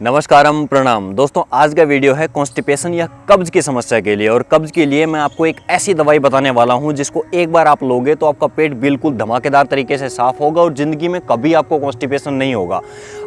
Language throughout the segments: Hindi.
नमस्कारम प्रणाम दोस्तों, आज का वीडियो है कॉन्स्टिपेशन या कब्ज की समस्या के लिए। और कब्ज के लिए मैं आपको एक ऐसी दवाई बताने वाला हूं जिसको एक बार आप लोगे तो आपका पेट बिल्कुल धमाकेदार तरीके से साफ होगा और ज़िंदगी में कभी आपको कॉन्स्टिपेशन नहीं होगा।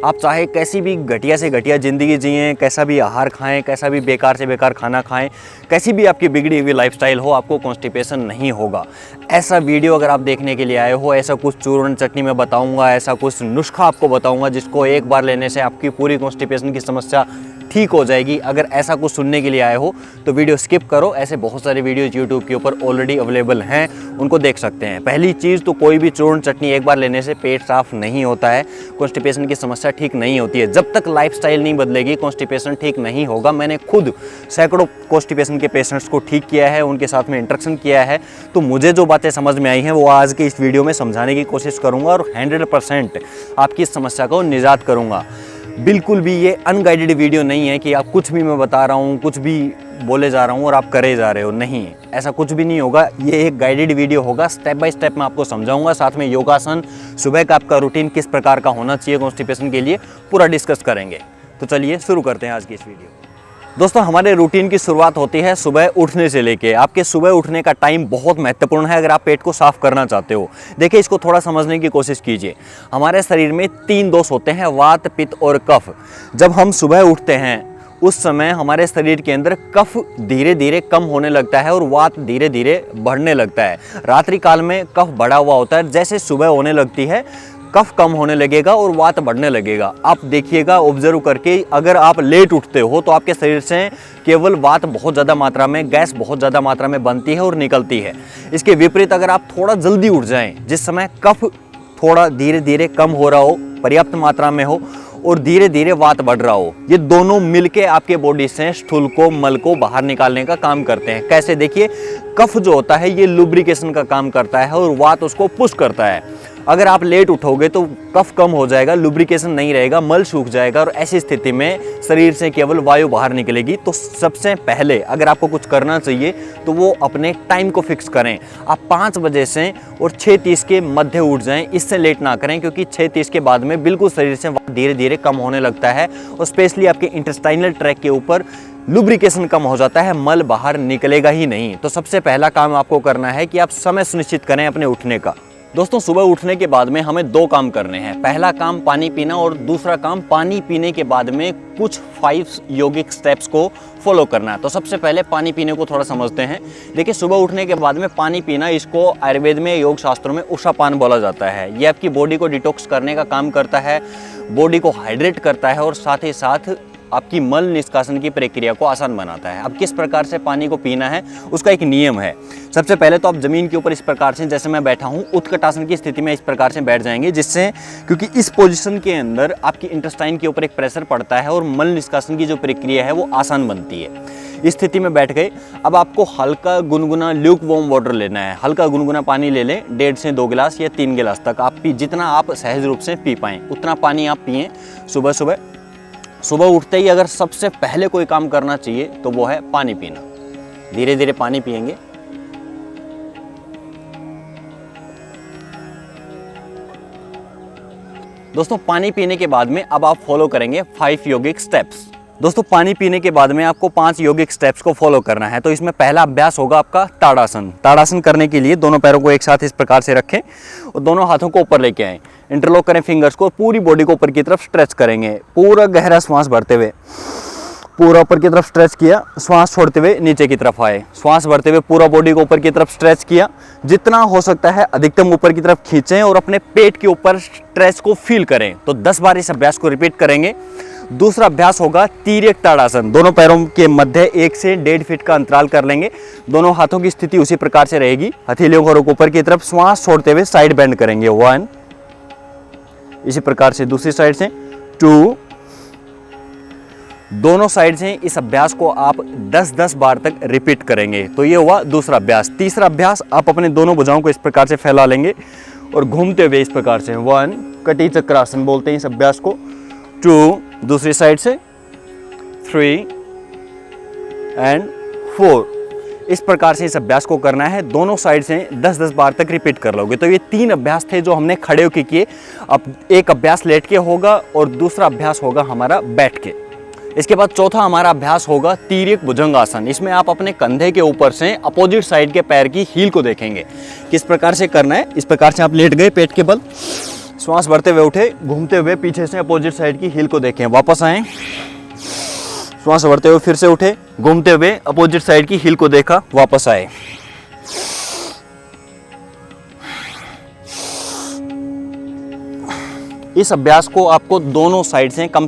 आप चाहे कैसी भी घटिया से घटिया ज़िंदगी जिएँ, कैसा भी आहार खाएँ, कैसा भी बेकार से बेकार खाना खाएँ, कैसी भी आपकी बिगड़ी हुई लाइफस्टाइल हो, आपको कॉन्स्टिपेशन नहीं होगा। ऐसा वीडियो अगर आप देखने के लिए आए हो, ऐसा कुछ चूर्ण चटनी में बताऊँगा, ऐसा कुछ नुस्खा आपको बताऊँगा जिसको एक बार लेने से आपकी पूरी कॉन्स्टिपेशन की समस्या ठीक हो जाएगी। अगर ऐसा कुछ सुनने के लिए आए हो तो वीडियो स्किप करो। ऐसे बहुत सारे वीडियोज यूट्यूब के ऊपर ऑलरेडी अवेलेबल हैं, उनको देख सकते हैं। पहली चीज़ तो कोई भी चूर्ण चटनी एक बार लेने से पेट साफ नहीं होता है, कॉन्स्टिपेशन की समस्या ठीक नहीं होती है। जब तक लाइफस्टाइल नहीं बदलेगी कॉन्स्टिपेशन ठीक नहीं होगा। मैंने खुद सैकड़ों कॉन्स्टिपेशन के पेशेंट्स को ठीक किया है, उनके साथ में इंटरेक्शन किया है, तो मुझे जो बातें समझ में आई हैं वो आज के इस वीडियो में समझाने की कोशिश करूँगा और 100% आपकी इस समस्या को निजात करूँगा। बिल्कुल भी ये अनगाइडेड वीडियो नहीं है कि आप कुछ भी मैं बता रहा हूँ, कुछ भी बोले जा रहा हूँ और आप करे जा रहे हो। नहीं, ऐसा कुछ भी नहीं होगा। ये एक गाइडेड वीडियो होगा, स्टेप बाय स्टेप मैं आपको समझाऊंगा। साथ में योगासन, सुबह का आपका रूटीन किस प्रकार का होना चाहिए कॉन्स्टिपेशन के लिए, पूरा डिस्कस करेंगे। तो चलिए शुरू करते हैं आज की इस वीडियो। दोस्तों, हमारे रूटीन की शुरुआत होती है सुबह उठने से लेके। आपके सुबह उठने का टाइम बहुत महत्वपूर्ण है अगर आप पेट को साफ करना चाहते हो। देखिए, इसको थोड़ा समझने की कोशिश कीजिए। हमारे शरीर में 3 दोष होते हैं, वात, पित्त और कफ। जब हम सुबह उठते हैं उस समय हमारे शरीर के अंदर कफ धीरे धीरे कम होने लगता है और वात धीरे धीरे बढ़ने लगता है। रात्रि काल में कफ बढ़ा हुआ होता है, जैसे सुबह होने लगती है कफ कम होने लगेगा और वात बढ़ने लगेगा। आप देखिएगा ऑब्जर्व करके, अगर आप लेट उठते हो तो आपके शरीर से केवल वात बहुत ज़्यादा मात्रा में, गैस बहुत ज़्यादा मात्रा में बनती है और निकलती है। इसके विपरीत अगर आप थोड़ा जल्दी उठ जाएं, जिस समय कफ थोड़ा धीरे धीरे कम हो रहा हो, पर्याप्त मात्रा में हो और धीरे धीरे वात बढ़ रहा हो, ये दोनों मिलके आपके बॉडी से स्थूल को, मल को बाहर निकालने का काम करते हैं। कैसे? देखिए, कफ जो होता है ये लुब्रिकेशन का काम करता है और वात उसको पुश करता है। अगर आप लेट उठोगे तो कफ कम हो जाएगा, लुब्रिकेशन नहीं रहेगा, मल सूख जाएगा और ऐसी स्थिति में शरीर से केवल वायु बाहर निकलेगी। तो सबसे पहले अगर आपको कुछ करना चाहिए तो वो अपने टाइम को फिक्स करें। आप 5 बजे से और 6:30 के मध्य उठ जाएं, इससे लेट ना करें, क्योंकि 6:30 के बाद में बिल्कुल शरीर से धीरे धीरे कम होने लगता है और स्पेशली आपके इंटेस्टाइनल ट्रैक के ऊपर लुब्रिकेशन कम हो जाता है, मल बाहर निकलेगा ही नहीं। तो सबसे पहला काम आपको करना है कि आप समय सुनिश्चित करें अपने उठने का। दोस्तों, सुबह उठने के बाद में हमें 2 काम करने हैं। पहला काम पानी पीना और दूसरा काम पानी पीने के बाद में कुछ 5 योगिक स्टेप्स को फॉलो करना है। तो सबसे पहले पानी पीने को थोड़ा समझते हैं। देखिए, सुबह उठने के बाद में पानी पीना, इसको आयुर्वेद में, योग शास्त्रों में उषापान बोला जाता है। ये आपकी बॉडी को डिटॉक्स करने का काम करता है, बॉडी को हाइड्रेट करता है और साथ ही साथ आपकी मल निष्कासन की प्रक्रिया को आसान बनाता है। अब किस प्रकार से पानी को पीना है उसका एक नियम है। सबसे पहले तो आप जमीन के ऊपर इस प्रकार से, जैसे मैं बैठा हूँ, उत्कटासन की स्थिति में इस प्रकार से बैठ जाएंगे, जिससे, क्योंकि इस पोजीशन के अंदर आपकी इंटेस्टाइन के ऊपर एक प्रेशर पड़ता है और मल निष्कासन की जो प्रक्रिया है वो आसान बनती है। इस स्थिति में बैठ गए। अब आपको हल्का गुनगुना ल्यूक वार्म वाटर लेना है। हल्का गुनगुना पानी ले लें, 1.5 से 2 गिलास या 3 गिलास तक आप जितना आप सहज रूप से पी पाएँ उतना पानी आप पिएँ सुबह सुबह। सुबह उठते ही अगर सबसे पहले कोई काम करना चाहिए तो वो है पानी पीना। धीरे धीरे पानी पिएंगे। दोस्तों, पानी पीने के बाद में अब आप फॉलो करेंगे 5 योगिक स्टेप्स। दोस्तों, पानी पीने के बाद में आपको 5 योगिक स्टेप्स को फॉलो करना है। तो इसमें पहला अभ्यास होगा आपका ताड़ासन। ताड़ासन करने के लिए दोनों पैरों को एक साथ इस प्रकार से रखें और दोनों हाथों को ऊपर लेके आएं। इंटरलॉक करें फिंगर्स को, पूरी बॉडी को ऊपर की तरफ स्ट्रेच करेंगे। पूरा गहरा श्वास भरते हुए पूरा ऊपर की तरफ स्ट्रेच किया, श्वास छोड़ते हुए नीचे की तरफ आए। श्वास भरते हुए पूरा बॉडी को ऊपर की तरफ स्ट्रेच किया। जितना हो सकता है अधिकतम ऊपर की तरफ खींचें और अपने पेट के ऊपर स्ट्रेच को फील करें। तो 10 बार इस अभ्यास को रिपीट करेंगे। दूसरा अभ्यास होगा तिर्यक ताड़ासन। दोनों पैरों के मध्य 1 से 1.5 फीट का अंतराल कर लेंगे। दोनों हाथों की स्थिति उसी प्रकार से रहेगी। हथेलियों को ऊपर की तरफ, श्वास छोड़ते हुए साइड बेंड करेंगे। 1, इसी प्रकार से दूसरी साइड से 2, दोनों साइड से इस अभ्यास को आप 10-10 बार तक रिपीट करेंगे। तो ये हुआ दूसरा अभ्यास। तीसरा अभ्यास, आप अपने दोनों भुजाओं को इस प्रकार से फैला लेंगे और घूमते हुए इस प्रकार से 1, कटी चक्रासन बोलते हैं इस अभ्यास को। 2, दूसरी साइड से 3 एंड 4। इस प्रकार से इस अभ्यास को करना है। दोनों साइड से 10-10 बार तक रिपीट कर लोगे। तो ये 3 अभ्यास थे जो हमने खड़े होकर किए। अब एक अभ्यास लेट के होगा और दूसरा अभ्यास होगा हमारा बैठ के। इसके बाद चौथा हमारा अभ्यास होगा तिर्यक भुजंगासन। इसमें आप अपने कंधे के ऊपर से अपोजिट साइड के पैर की हील को देखेंगे। किस प्रकार से करना है, इस प्रकार से आप लेट गए पेट के बल, श्वास भरते हुए उठे, घूमते हुए पीछे से अपोजिट साइड की हील को देखें, वापस आए, श्वास भरते हुए फिर से उठे, घूमते हुए अपोजिट साइड की हील को देखा, वापस आए। इस अभ्यास को आपको दोनों साइड से कम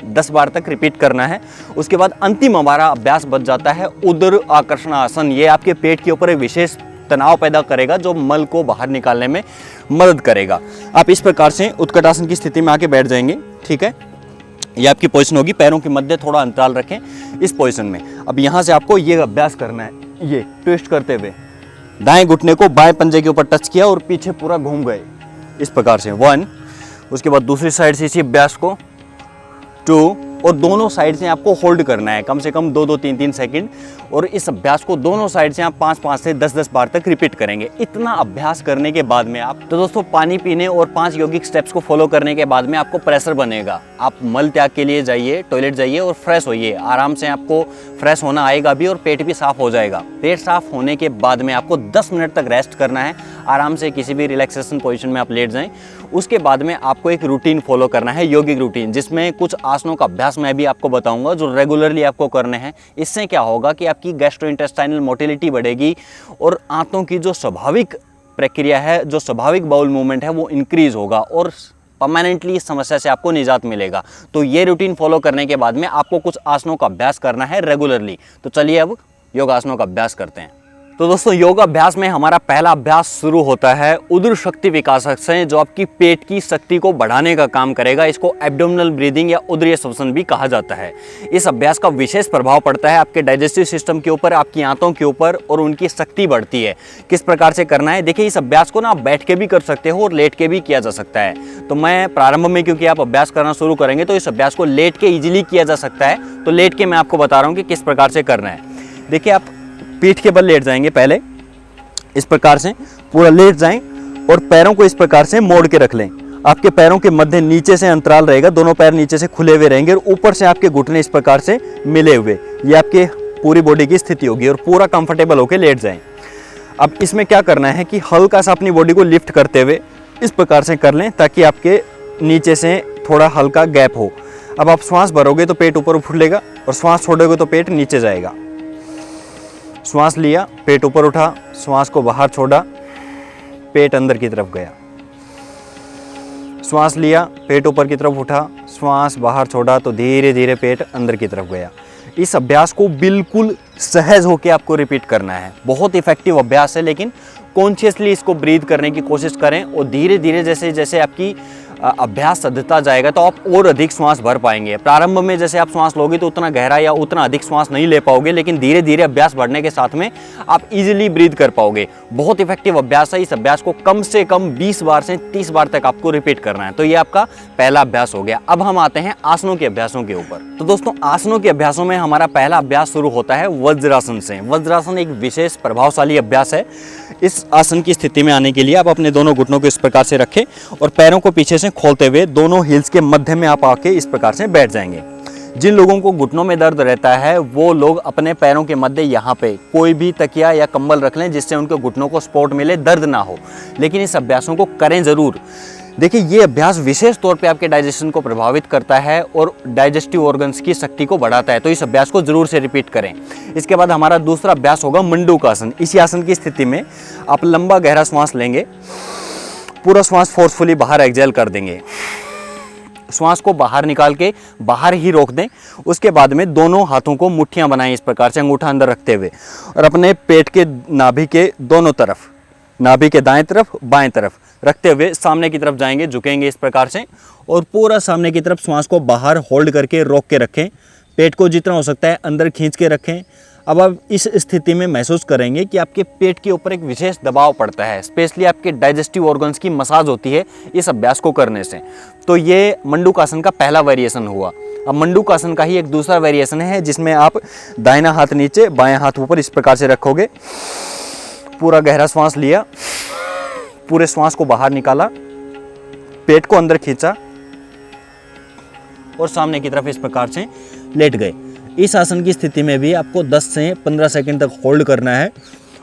10 बार तक रिपीट करना है। उसके बाद अंतिम हमारा अभ्यास बच जाता है उदर आकर्षण आसन। ये आपके पेट के ऊपर एक विशेष तनाव पैदा करेगा जो मल को बाहर निकालने में मदद करेगा। आप इस प्रकार से उत्कट आसन की स्थिति में आके बैठ जाएंगे, ठीक है। ये आपकी पोजीशन होगी, पैरों के मध्य थोड़ा अंतराल रखें इस पोजीशन में। अब यहाँ से आपको ये अभ्यास करना है, ये ट्विस्ट करते हुए दाएं घुटने को बाएं पंजे के ऊपर टच किया और पीछे पूरा घूम गए इस प्रकार से 1। उसके बाद दूसरी साइड से इसी अभ्यास को 2, और दोनों साइड से आपको होल्ड करना है कम से कम 2-2, 3-3 सेकंड। और इस अभ्यास को दोनों साइड से आप 5-5 से 10-10 बार तक रिपीट करेंगे। इतना अभ्यास करने के बाद में आप तो दोस्तों पानी पीने और 5 यौगिक स्टेप्स को फॉलो करने के बाद में आपको प्रेशर बनेगा। आप मल त्याग के लिए जाइए, टॉयलेट जाइए और फ्रेश होइए। आराम से आपको फ्रेश होना आएगा भी और पेट भी साफ हो जाएगा। पेट साफ होने के बाद में आपको 10 मिनट तक रेस्ट करना है। आराम से किसी भी रिलैक्सेशन पोजीशन में आप लेट जाएं। उसके बाद में आपको एक रूटीन फॉलो करना है, यौगिक रूटीन, जिसमें कुछ आसनों का अभ्यास मैं भी आपको बताऊंगा जो रेगुलरली आपको करने हैं। इससे क्या होगा कि आपकी गैस्ट्रोइंटेस्टाइनल मोटिलिटी बढ़ेगी और आंतों की जो स्वाभाविक प्रक्रिया है, जो स्वाभाविक बाउल मूवमेंट है, वो इंक्रीज होगा और परमानेंटली इस समस्या से आपको निजात मिलेगा। तो ये रूटीन फॉलो करने के बाद में आपको कुछ आसनों का अभ्यास करना है रेगुलरली। तो चलिए अब योगासनों का अभ्यास करते हैं। तो दोस्तों योगाभ्यास में हमारा पहला अभ्यास शुरू होता है उदर शक्ति विकासक से, जो आपकी पेट की शक्ति को बढ़ाने का काम करेगा। इसको एब्डोमिनल ब्रीदिंग या उदरीय श्वसन भी कहा जाता है। इस अभ्यास का विशेष प्रभाव पड़ता है आपके डाइजेस्टिव सिस्टम के ऊपर, आपकी आंतों के ऊपर, और उनकी शक्ति बढ़ती है। किस प्रकार से करना है, देखिए इस अभ्यास को ना आप बैठ के भी कर सकते हो और लेट के भी किया जा सकता है। तो मैं प्रारंभ में, क्योंकि आप अभ्यास करना शुरू करेंगे तो इस अभ्यास को लेट के इजीली किया जा सकता है, तो लेट के मैं आपको बता रहा हूँ कि किस प्रकार से करना है। देखिए आप पीठ के बल लेट जाएंगे, पहले इस प्रकार से पूरा लेट जाएं और पैरों को इस प्रकार से मोड़ के रख लें। आपके पैरों के मध्य नीचे से अंतराल रहेगा, दोनों पैर नीचे से खुले हुए रहेंगे और ऊपर से आपके घुटने इस प्रकार से मिले हुए। ये आपके पूरी बॉडी की स्थिति होगी और पूरा कंफर्टेबल होकर लेट जाएं। अब इसमें क्या करना है कि हल्का सा अपनी बॉडी को लिफ्ट करते हुए इस प्रकार से कर लें ताकि आपके नीचे से थोड़ा हल्का गैप हो। अब आप श्वास भरोगे तो पेट ऊपर उठेगा और श्वास छोड़ोगे तो पेट नीचे जाएगा। श्वास लिया, पेट ऊपर उठा, श्वास को बाहर छोड़ा, पेट अंदर की तरफ गया। श्वास लिया, पेट ऊपर की तरफ उठा, श्वास बाहर छोड़ा तो धीरे धीरे पेट अंदर की तरफ गया। इस अभ्यास को बिल्कुल सहज होकर आपको रिपीट करना है। बहुत इफेक्टिव अभ्यास है, लेकिन कॉन्शियसली इसको ब्रीथ करने की कोशिश करें और धीरे धीरे जैसे जैसे आपकी अभ्यास सधता जाएगा तो आप और अधिक श्वास भर पाएंगे। प्रारंभ में जैसे आप श्वास लोगे तो उतना गहरा या उतना अधिक श्वास नहीं ले पाओगे, लेकिन धीरे धीरे अभ्यास बढ़ने के साथ में आप इजीली ब्रीथ कर पाओगे। बहुत इफेक्टिव अभ्यास है। इस अभ्यास को कम से कम 20 बार से 30 बार तक आपको रिपीट करना है। तो ये आपका पहला अभ्यास हो गया। अब हम आते हैं आसनों के अभ्यासों के ऊपर। तो दोस्तों आसनों के अभ्यासों में हमारा पहला अभ्यास शुरू होता है वज्रासन से। वज्रासन एक विशेष प्रभावशाली अभ्यास है। इस आसन की स्थिति में आने के लिए आप अपने दोनों घुटनों को इस प्रकार से रखें और पैरों को पीछे से खोलते हुए दोनों हील्स के मध्य में आप आके इस प्रकार से बैठ जाएंगे। जिन लोगों को घुटनों में दर्द रहता है वो लोग अपने पैरों के मध्य यहाँ पे कोई भी तकिया या कंबल रख लें जिससे उनके घुटनों को सपोर्ट मिले, दर्द ना हो। लेकिन इस अभ्यासों को करें जरूर। देखिए ये अभ्यास विशेष तौर पे आपके डाइजेशन को प्रभावित करता है और डाइजेस्टिव ऑर्गन्स की शक्ति को बढ़ाता है। तो इस अभ्यास को जरूर से रिपीट करें। इसके बाद हमारा दूसरा अभ्यास होगा मंडूक आसन। इसी आसन की स्थिति में आप लंबा गहरा श्वास लेंगे, पूरा श्वास फोर्सफुली बाहर एक्सहेल कर देंगे। श्वास को बाहर निकाल के बाहर ही रोक दें। उसके बाद में दोनों हाथों को मुट्ठियां बनाएं इस प्रकार से, अंगूठा अंदर रखते हुए, और अपने पेट के नाभि के दोनों तरफ, नाभि के दाएं तरफ बाएं तरफ रखते हुए सामने की तरफ जाएंगे, झुकेंगे इस प्रकार से और पूरा सामने की तरफ श्वास को बाहर होल्ड करके रोक के रखें। पेट को जितना हो सकता है अंदर खींच के रखें। अब आप इस स्थिति में महसूस करेंगे कि आपके पेट के ऊपर एक विशेष दबाव पड़ता है, स्पेशली आपके डाइजेस्टिव ऑर्गन्स की मसाज होती है इस अभ्यास को करने से। तो ये मंडूक आसन का पहला वेरिएशन हुआ। अब मंडूक आसन का ही एक दूसरा वेरिएशन है जिसमें आप दाहिना हाथ नीचे बाएं हाथ ऊपर इस प्रकार से रखोगे। पूरा गहरा श्वास लिया, पूरे श्वास को बाहर निकाला, पेट को अंदर खींचा, और सामने की तरफ इस प्रकार से लेट गए। इस आसन की स्थिति में भी आपको 10 से 15 सेकंड तक होल्ड करना है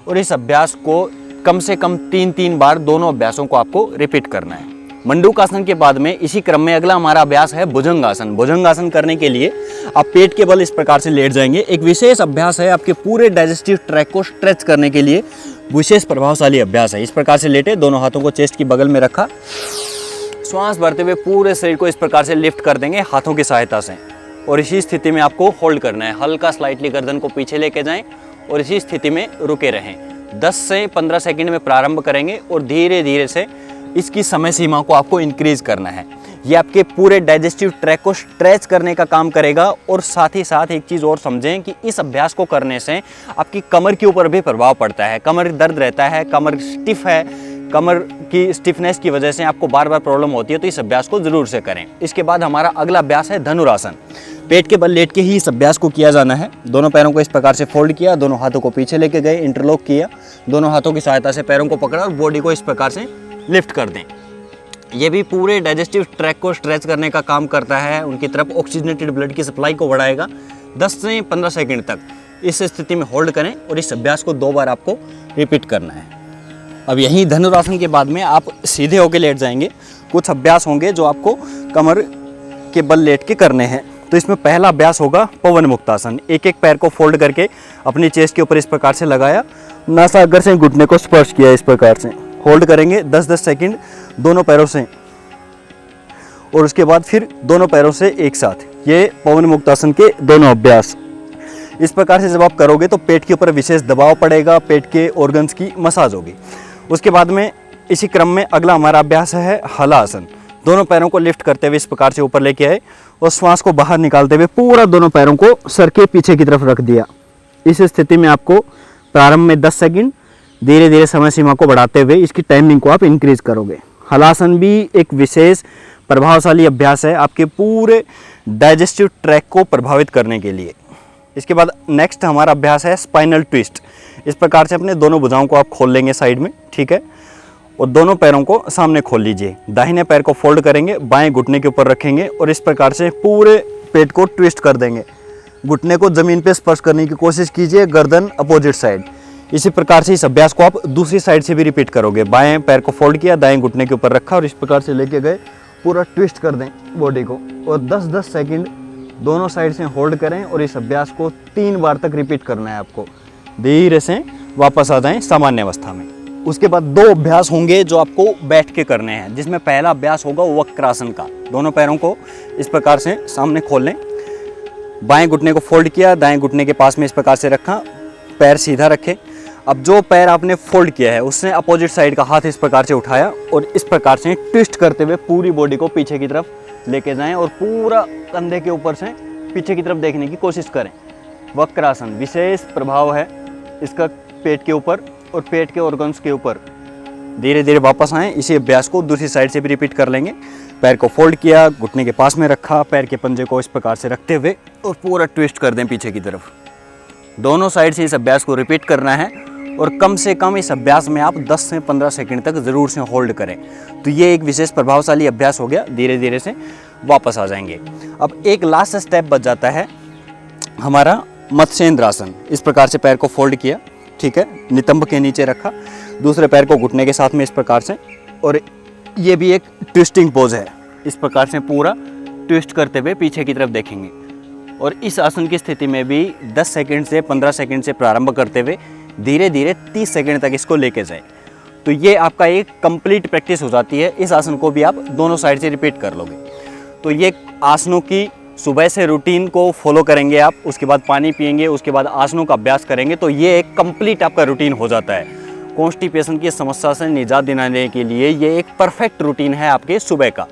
और इस अभ्यास को कम से कम 3-3 बार दोनों अभ्यासों को आपको रिपीट करना है। मंडूकासन के बाद में इसी क्रम में अगला हमारा अभ्यास है भुजंगासन। भुजंगासन करने के लिए आप पेट के बल इस प्रकार से लेट जाएंगे। एक विशेष अभ्यास है, आपके पूरे डाइजेस्टिव ट्रैक को स्ट्रेच करने के लिए विशेष प्रभावशाली अभ्यास है। इस प्रकार से लेटे, दोनों हाथों को चेस्ट की बगल में रखा, श्वास भरते हुए पूरे शरीर को इस प्रकार से लिफ्ट कर देंगे हाथों की सहायता से और इसी स्थिति में आपको होल्ड करना है। हल्का स्लाइटली गर्दन को पीछे लेके जाएं और इसी स्थिति में रुके रहें। 10 से 15 सेकंड में प्रारंभ करेंगे और धीरे धीरे से इसकी समय सीमा को आपको इंक्रीज करना है। ये आपके पूरे डाइजेस्टिव ट्रैक को स्ट्रेच करने का काम करेगा और साथ ही साथ एक चीज़ और समझें कि इस अभ्यास को करने से आपकी कमर के ऊपर भी प्रभाव पड़ता है। कमर दर्द रहता है, कमर स्टिफ है, कमर की स्टिफनेस की वजह से आपको बार बार प्रॉब्लम होती है, तो इस अभ्यास को ज़रूर से करें। इसके बाद हमारा अगला अभ्यास है धनुरासन। पेट के बल लेट के ही इस अभ्यास को किया जाना है। दोनों पैरों को इस प्रकार से फोल्ड किया, दोनों हाथों को पीछे लेके गए, इंटरलॉक किया, दोनों हाथों की सहायता से पैरों को पकड़ा और बॉडी को इस प्रकार से लिफ्ट कर दें। ये भी पूरे डाइजेस्टिव ट्रैक को स्ट्रेच करने का काम करता है, उनकी तरफ ऑक्सीजनेटेड ब्लड की सप्लाई को बढ़ाएगा। 10 से 15 सेकंड तक इस स्थिति में होल्ड करें और इस अभ्यास को 2 बार आपको रिपीट करना है। अब यहीं धनुरासन के बाद में आप सीधे होकर लेट जाएंगे। कुछ अभ्यास होंगे जो आपको कमर के बल लेट के करने हैं। तो इसमें पहला अभ्यास होगा पवन मुक्तासन। एक एक पैर को फोल्ड करके अपनी चेस्ट के ऊपर इस प्रकार से लगाया, नासाग्र से घुटने को स्पर्श किया, इस प्रकार से होल्ड करेंगे 10-10 सेकंड दोनों पैरों से और उसके बाद फिर दोनों पैरों से एक साथ। ये पवन मुक्तासन के दोनों अभ्यास। इस प्रकार से जब आप करोगे तो पेट के ऊपर विशेष दबाव पड़ेगा, पेट के ऑर्गन्स की मसाज होगी। उसके बाद में इसी क्रम में अगला हमारा अभ्यास है हलासन। दोनों पैरों को लिफ्ट करते हुए इस प्रकार से ऊपर लेके आए और श्वास को बाहर निकालते हुए पूरा दोनों पैरों को सर के पीछे की तरफ रख दिया। इस स्थिति में आपको प्रारंभ में 10 सेकंड, धीरे धीरे समय सीमा को बढ़ाते हुए इसकी टाइमिंग को आप इंक्रीज करोगे। हलासन भी एक विशेष प्रभावशाली अभ्यास है आपके पूरे डाइजेस्टिव ट्रैक को प्रभावित करने के लिए। इसके बाद नेक्स्ट हमारा अभ्यास है स्पाइनल ट्विस्ट। इस प्रकार से अपने दोनों भुजाओं को आप खोल लेंगे साइड में, ठीक है, और दोनों पैरों को सामने खोल लीजिए। दाहिने पैर को फोल्ड करेंगे, बाएं घुटने के ऊपर रखेंगे और इस प्रकार से पूरे पेट को ट्विस्ट कर देंगे। घुटने को जमीन पे स्पर्श करने की कोशिश कीजिए, गर्दन अपोजिट साइड। इसी प्रकार से इस अभ्यास को आप दूसरी साइड से भी रिपीट करोगे। बाएं पैर को फोल्ड किया, दाएं घुटने के ऊपर रखा और इस प्रकार से लेके गए, पूरा ट्विस्ट कर दें बॉडी को और 10-10 सेकंड दोनों साइड से होल्ड करें और इस अभ्यास को 3 बार तक रिपीट करना है आपको। धीरे से वापस आ जाएं सामान्य अवस्था में। उसके बाद 2 अभ्यास होंगे जो आपको बैठ के करने हैं, जिसमें पहला अभ्यास होगा वक्रासन का। दोनों पैरों को इस प्रकार से सामने खोल लें, बाएं घुटने को फोल्ड किया, दाएं घुटने के पास में इस प्रकार से रखा, पैर सीधा रखें। अब जो पैर आपने फोल्ड किया है उसने अपोजिट साइड का हाथ इस प्रकार से उठाया और इस प्रकार से ट्विस्ट करते हुए पूरी बॉडी को पीछे की तरफ लेके जाएं और पूरा कंधे के ऊपर से पीछे की तरफ देखने की कोशिश करें। वक्रासन विशेष प्रभाव है इसका पेट के ऊपर और पेट के ऑर्गन्स के ऊपर। धीरे धीरे वापस आएँ। इसी अभ्यास को दूसरी साइड से भी रिपीट कर लेंगे। पैर को फोल्ड किया, घुटने के पास में रखा, पैर के पंजे को इस प्रकार से रखते हुए और पूरा ट्विस्ट कर दें पीछे की तरफ। दोनों साइड से इस अभ्यास को रिपीट करना है और कम से कम इस अभ्यास में आप 10 से 15 सेकंड तक ज़रूर से होल्ड करें। तो ये एक विशेष प्रभावशाली अभ्यास हो गया। धीरे धीरे से वापस आ जाएंगे। अब एक लास्ट स्टेप बच जाता है हमारा मत्स्येंद्रासन। इस प्रकार से पैर को फोल्ड किया, ठीक है, नितंब के नीचे रखा, दूसरे पैर को घुटने के साथ में इस प्रकार से, और ये भी एक ट्विस्टिंग पोज है। इस प्रकार से पूरा ट्विस्ट करते हुए पीछे की तरफ देखेंगे और इस आसन की स्थिति में भी 10 सेकंड से 15 सेकंड से प्रारंभ करते हुए धीरे धीरे 30 सेकंड तक इसको लेके जाए। तो ये आपका एक कंप्लीट प्रैक्टिस हो जाती है। इस आसन को भी आप दोनों साइड से रिपीट कर लोगे। तो ये आसनों की सुबह से रूटीन को फॉलो करेंगे आप, उसके बाद पानी पिएंगे, उसके बाद आसनों का अभ्यास करेंगे, तो ये एक कंप्लीट आपका रूटीन हो जाता है। कॉन्स्टिपेशन की समस्या से निजात दिलाने के लिए ये एक परफेक्ट रूटीन है आपके सुबह का।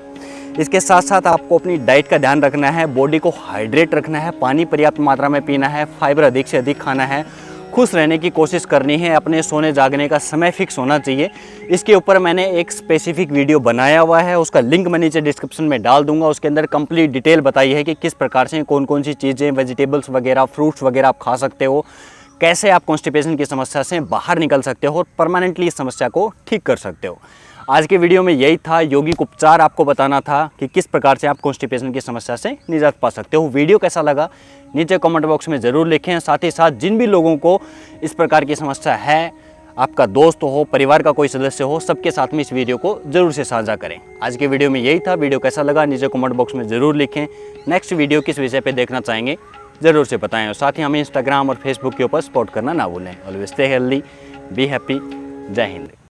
इसके साथ साथ आपको अपनी डाइट का ध्यान रखना है, बॉडी को हाइड्रेट रखना है, पानी पर्याप्त मात्रा में पीना है, फाइबर अधिक से अधिक खाना है, खुश रहने की कोशिश करनी है, अपने सोने जागने का समय फिक्स होना चाहिए। इसके ऊपर मैंने एक स्पेसिफिक वीडियो बनाया हुआ है, उसका लिंक मैं नीचे डिस्क्रिप्शन में डाल दूंगा। उसके अंदर कंप्लीट डिटेल बताई है कि किस प्रकार से कौन कौन सी चीज़ें, वेजिटेबल्स वगैरह, फ्रूट्स वगैरह आप खा सकते हो, कैसे आप कॉन्स्टिपेशन की समस्या से बाहर निकल सकते हो और परमानेंटली इस समस्या को ठीक कर सकते हो। आज के वीडियो में यही था, यौगिक उपचार आपको बताना था कि किस प्रकार से आप कॉन्स्टिपेशन की समस्या से निजात पा सकते हो। वीडियो कैसा लगा नीचे कमेंट बॉक्स में ज़रूर लिखें। साथ ही साथ जिन भी लोगों को इस प्रकार की समस्या है, आपका दोस्त हो, परिवार का कोई सदस्य हो, सबके साथ में इस वीडियो को जरूर से साझा करें। आज के वीडियो में यही था। वीडियो कैसा लगा नीचे कमेंट बॉक्स में ज़रूर लिखें। नेक्स्ट वीडियो किस विषय पे देखना चाहेंगे ज़रूर से बताएं और साथ ही हमें इंस्टाग्राम और फेसबुक के ऊपर सपोर्ट करना ना भूलें। Always stay healthy, be happy. जय हिंद।